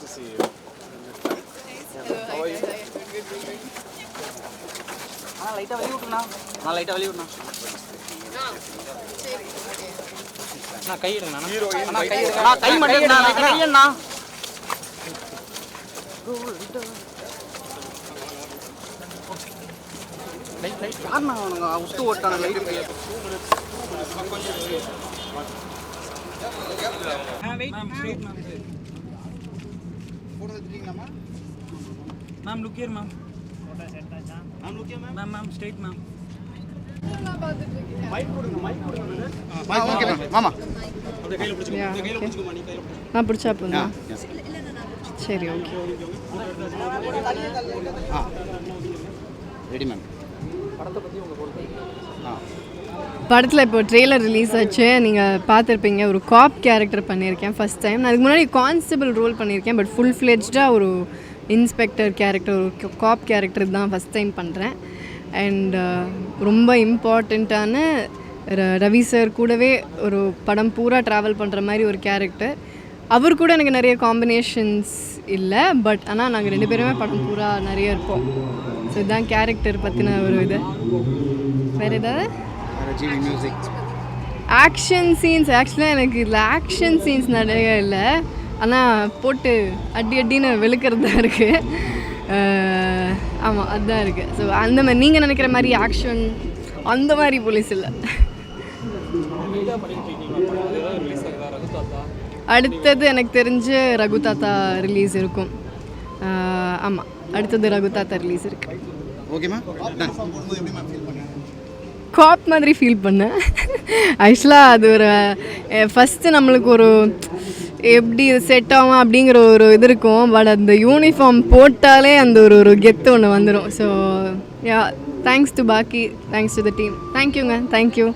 to see you. How are you? லைட்டாக வெளியே விட்டுண்ணா. நான் லைட்டாக வெளியே விட்டுண்ணா. நான் கை எடுங்கண்ணா. அண்ணா கை எடுங்க. நான் கை மட்டும் எடுங்கண்ணா. கை எடுங்கண்ணா. லைட் யாருண்ணா அவனுங்க உஸ்து ஓட்டான light wait ma'am look here ma'am ma'am look here ma'am ma'am straight ma'am mic கொடுங்க ஓகே மேம் மாமா அப்படியே கையில பிடிச்சுக்கோ இந்த கையில பிடிச்சுக்கோ நீ கையில பிடிச்சு நான் பிடிச்சா போனா சரி ஓகே ரெடி மேம் படத்தை பத்தி உங்க பொறுத்து படத்தில் இப்போ ட்ரெய்லர் ரிலீஸ் ஆச்சு, நீங்கள் பார்த்துருப்பீங்க. ஒரு காப் கேரக்டர் பண்ணியிருக்கேன் ஃபஸ்ட் டைம். நான் அதுக்கு முன்னாடி கான்ஸ்டபிள் ரோல் பண்ணியிருக்கேன், பட் ஃபுல் ஃப்ளெஜ்டாக ஒரு இன்ஸ்பெக்டர் கேரக்டர், ஒரு காப் கேரக்டர் தான் ஃபஸ்ட் டைம் பண்ணுறேன். அண்ட் ரொம்ப இம்பார்ட்டண்ட்டான ரவி சார் கூடவே ஒரு படம் பூரா ட்ராவல் பண்ணுற மாதிரி ஒரு கேரக்டர். அவர் கூட எனக்கு நிறைய காம்பினேஷன்ஸ் இல்லை, பட் ஆனால் நாங்கள் 2 பேருமே படம் பூரா நிறைய இருப்போம். ஸோ இதுதான் கேரக்டர் பற்றின ஒரு இது. வேறு ஏதாவது ஆக்ஷன் சீன்ஸ்? ஆக்சுவலாக எனக்கு இதில் ஆக்ஷன் சீன்ஸ் நிறைய இல்லை, ஆனால் போட்டு அடின்னு வெளுக்கிறது தான் இருக்குது. ஆமாம் அதுதான் இருக்குது. ஸோ அந்த மாதிரி நீங்கள் நினைக்கிற மாதிரி ஆக்ஷன் அந்த மாதிரி போலீஸ் இல்லை. அடுத்தது எனக்கு தெரிஞ்சு ரகு தாத்தா ரிலீஸ் இருக்கும். ஆமாம் அடுத்தது ரகு தாத்தா ரிலீஸ் இருக்குது. ஓகேம்மா. காப் மாதிரி ஃபீல் பண்ணேன். ஆக்சுவலாக அது ஒரு ஃபஸ்ட்டு நம்மளுக்கு ஒரு எப்படி செட் ஆகும் அப்படிங்கிற ஒரு இது இருக்கும், பட் அந்த யூனிஃபார்ம் போட்டாலே அந்த ஒரு கெத்து ஒன்று வந்துடும். ஸோ யா தேங்க்ஸ் டு பாக்கி, தேங்க்ஸ் டு த டீம். தேங்க்யூங்க, தேங்க்யூ.